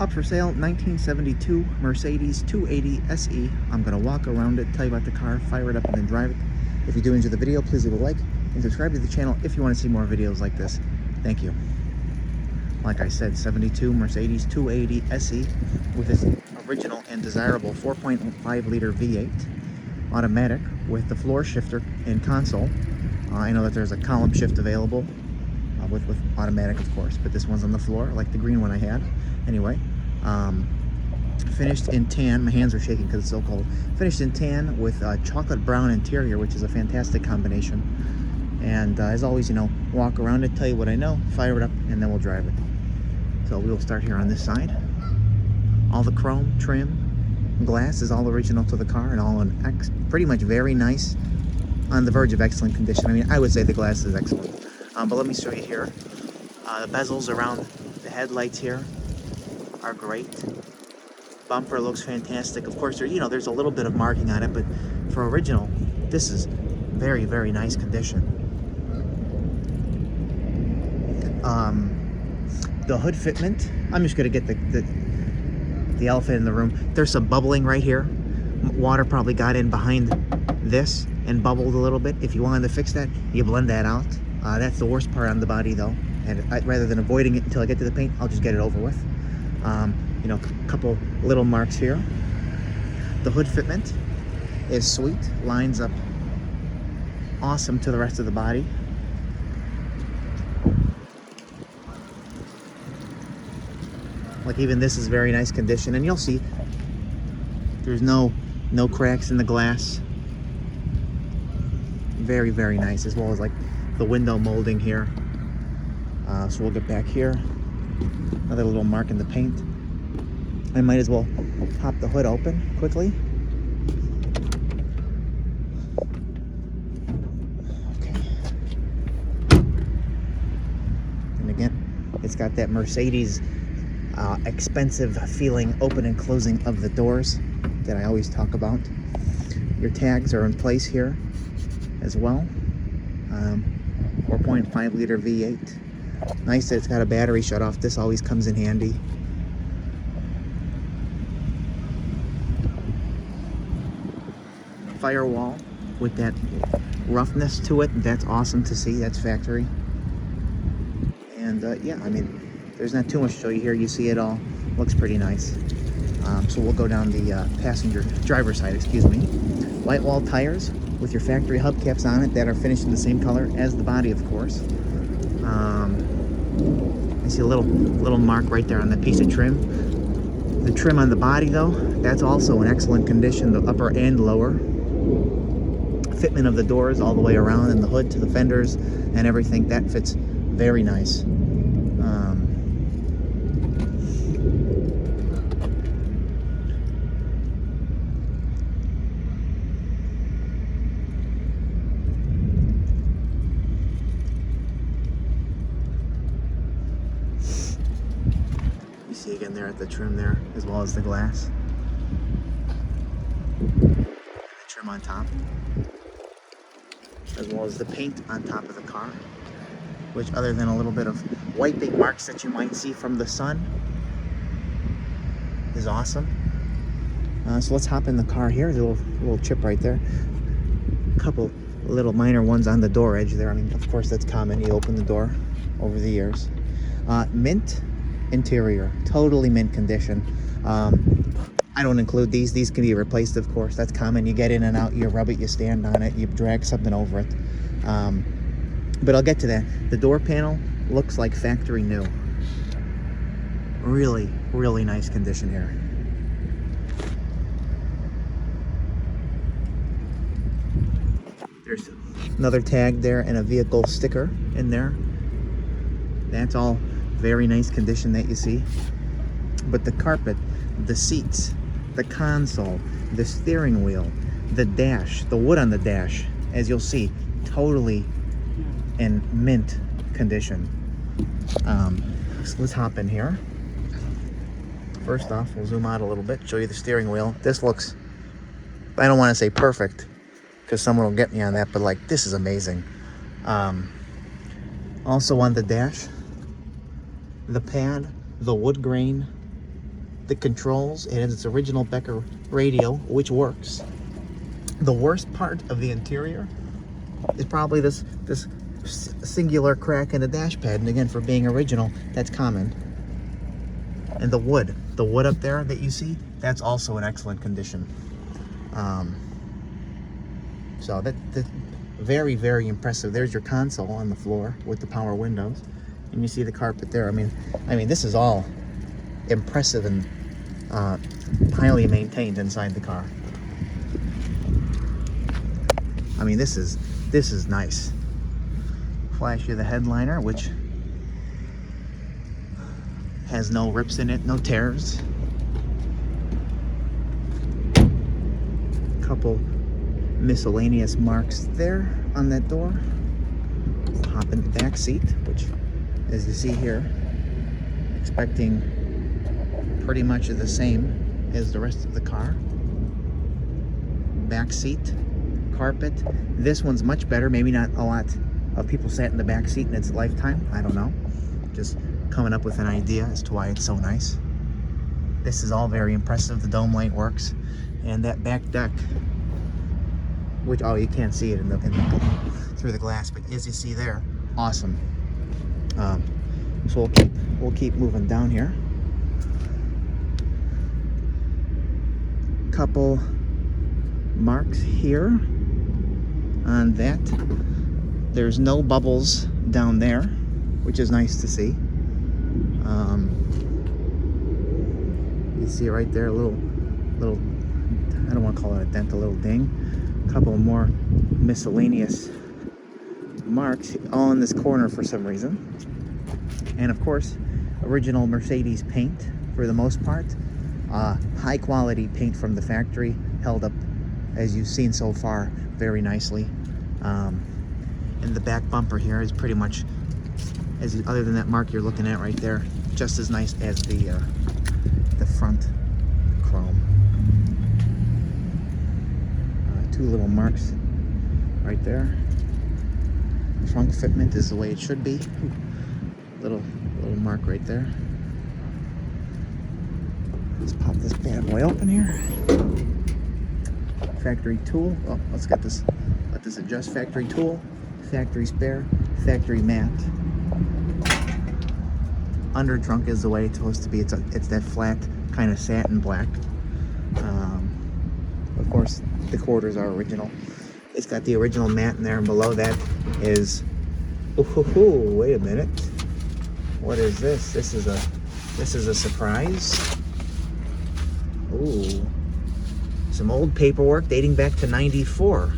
Up for sale, 1972 Mercedes 280 SE. I'm going to walk around it, tell you about the car, fire it up, and then drive it. If you do enjoy the video, please leave a like and subscribe to the channel if you want to see more videos like this. Thank you. Like I said, 72 Mercedes 280 SE with its original and desirable 4.5 liter V8 automatic with the floor shifter and console. I know that there's a column shift available with automatic, of course, but this one's on the floor like the green one I had. Anyway, finished in tan. My hands are shaking because it's so cold. Finished in tan with a chocolate brown interior, which is a fantastic combination. And as always, you know, walk around it, tell you what I know, fire it up, and then we'll drive it. So we'll start here on this side. All the chrome, trim, glass is all original to the car and all in pretty much very nice, on the verge of excellent condition. I mean, I would say the glass is excellent. But let me show you here. The bezels around the headlights here are great. Bumper looks fantastic. Of course, there's a little bit of marking on it, but for original, this is very, very nice condition. The hood fitment, I'm just going to get the elephant in the room. There's some bubbling right here. Water probably got in behind this and bubbled a little bit. If you wanted to fix that, you blend that out. That's the worst part on the body, though. And rather than avoiding it until I get to the paint, I'll just get it over with. A couple little marks here. The hood fitment is sweet, lines up awesome to the rest of the body. Like even this is very nice condition, and you'll see there's no cracks in the glass. Very, very nice, as well as like the window molding here. So we'll get back here. Another little mark in the paint. I might as well pop the hood open quickly. Okay. And again, it's got that Mercedes expensive feeling, open and closing of the doors that I always talk about. Your tags are in place here as well. 4.5 liter V8. Nice that it's got a battery shut off. This always comes in handy. Firewall with that roughness to it. That's awesome to see. That's factory. And yeah, I mean, there's not too much to show you here. You see it all. Looks pretty nice. So we'll go down the driver's side, excuse me. White wall tires with your factory hubcaps on it that are finished in the same color as the body, of course. I see a little mark right there on that piece of trim. The trim on the body, though, that's also in excellent condition, the upper and lower. Fitment of the doors all the way around, and the hood to the fenders and everything, that fits very nice. You see again there at the trim there, as well as the glass. The trim on top, as well as the paint on top of the car, which, other than a little bit of wiping marks that you might see from the sun, is awesome. So let's hop in the car here. There's a little chip right there. A couple little minor ones on the door edge there. I mean, of course, that's common. You open the door over the years. Mint interior, totally mint condition. I don't include these. These can be replaced, of course. That's common. You get in and out, you rub it, you stand on it, you drag something over it. But I'll get to that. The door panel looks like factory new. Really, really nice condition here. There's another tag there and a vehicle sticker in there. That's all very nice condition that you see. But the carpet, the seats, the console, the steering wheel, the dash, the wood on the dash, as you'll see, totally in mint condition. So let's hop in here. First off, we'll zoom out a little bit, show you the steering wheel. This looks, I don't want to say perfect, because someone will get me on that, but like, this is amazing. Also on the dash, the pad, the wood grain, the controls. It has its original Becker radio, which works. The worst part of the interior is probably this singular crack in the dash pad. And again, for being original, that's common. And the wood up there that you see, that's also in excellent condition. So that's very, very impressive. There's your console on the floor with the power windows, and you see the carpet there. I mean, this is all impressive and highly maintained inside the car. I mean, this is nice. Flash you the headliner, which has no rips in it, no tears. Couple miscellaneous marks there on that door. Hop in the back seat, which, as you see here, expecting pretty much the same as the rest of the car. Back seat, carpet. This one's much better. Maybe not a lot of people sat in the back seat in its lifetime. I don't know. Just coming up with an idea as to why it's so nice. This is all very impressive. The dome light works, and that back deck, which, oh, you can't see it in the through the glass, but as you see there, awesome. So we'll keep moving down here. Couple marks here on that. There's no bubbles down there, which is nice to see. You see right there, a little, I don't want to call it a dent, a little ding. A couple more miscellaneous marks all in this corner for some reason. And of course, original Mercedes paint for the most part. High quality paint from the factory, held up, as you've seen so far, very nicely. And the back bumper here is pretty much, other than that mark you're looking at right there, just as nice as the front chrome. Two little marks right there. Trunk fitment is the way it should be. Little mark right there. Let's pop this bad boy open here. Factory tool. Oh, let's get this. Let this adjust. Factory tool, factory spare, factory mat. Under trunk is the way it's supposed to be. It's that flat kind of satin black. Of course, the quarters are original. It's got the original mat in there, and below that is. Ooh, wait a minute. What is this? This is a surprise. Ooh, some old paperwork dating back to '94.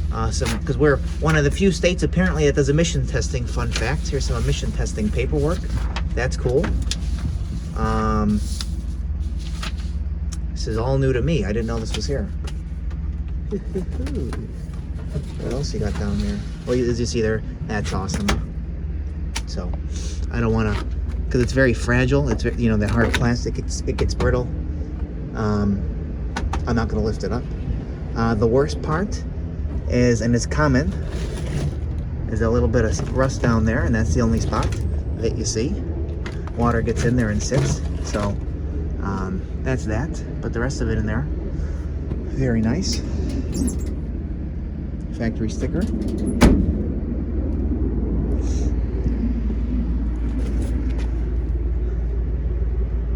Because we're one of the few states apparently that does emission testing. Fun fact: here's some emission testing paperwork. That's cool. This is all new to me. I didn't know this was here. What else you got down there? Well, as you see there, that's awesome. So, I don't want to, because it's very fragile. It's, you know, that hard plastic. It gets brittle. I'm not going to lift it up. The worst part is, and it's common, is a little bit of rust down there, and that's the only spot that you see. Water gets in there and sits. So, that's that. But the rest of it in there, very nice. Factory sticker.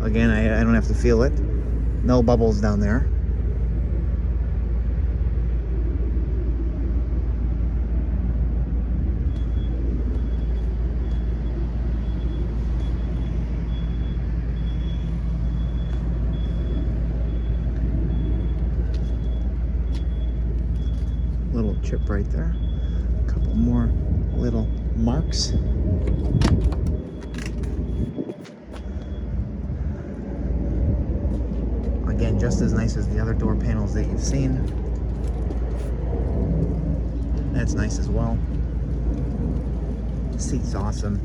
Again, I don't have to feel it. No bubbles down there. Little chip right there. A couple more little marks. Again, just as nice as the other door panels that you've seen. That's nice as well. The seat's awesome.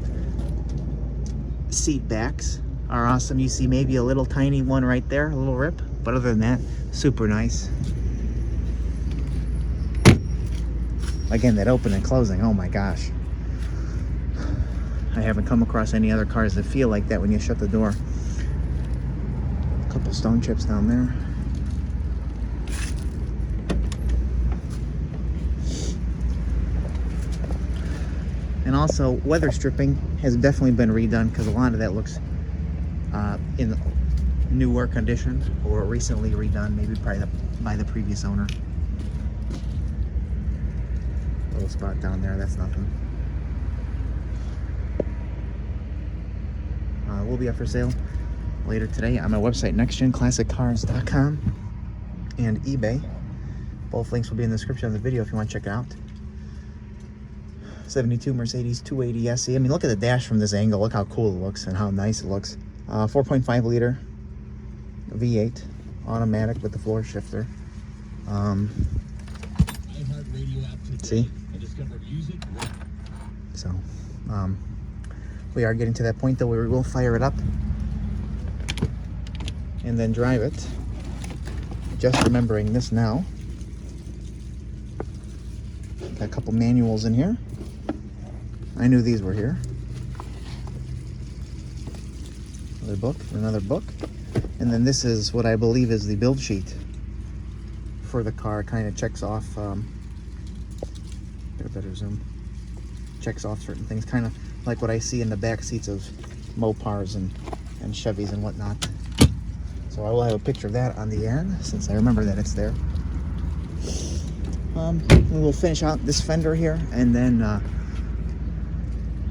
Seat backs are awesome. You see maybe a little tiny one right there, a little rip, but other than that, super nice. Again, that open and closing, oh my gosh. I haven't come across any other cars that feel like that when you shut the door. Couple stone chips down there. And also, weather stripping has definitely been redone because a lot of that looks in newer condition or recently redone, maybe probably by the previous owner. Little spot down there, that's nothing. Will be up for sale later today on my website, nextgenclassiccars.com and eBay. Both links will be in the description of the video if you want to check it out. 72 Mercedes 280 SE. I mean, look at the dash from this angle. Look how cool it looks and how nice it looks. 4.5 liter V8 automatic with the floor shifter. See? So, we are getting to that point though where we will fire it up and then drive it. Just remembering this now. Got a couple manuals in here. I knew these were here. Another book. And then this is what I believe is the build sheet for the car. Kind of checks off, get a better zoom. Checks off certain things, kind of like what I see in the back seats of Mopars and Chevys and whatnot. So I will have a picture of that on the end, since I remember that it's there. We will finish out this fender here, and then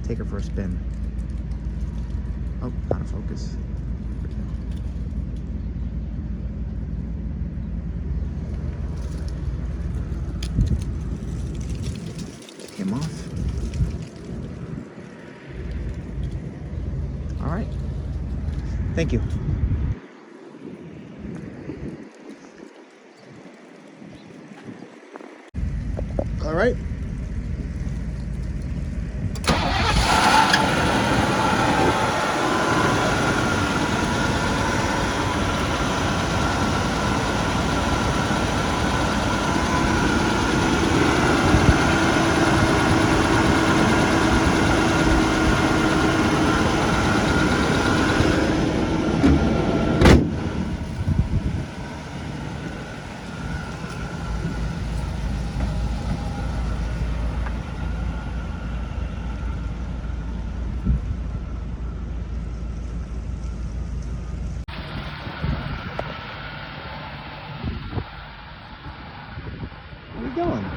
take her for a spin. Oh, out of focus. Came off. All right. Thank you. All right. Where are you going?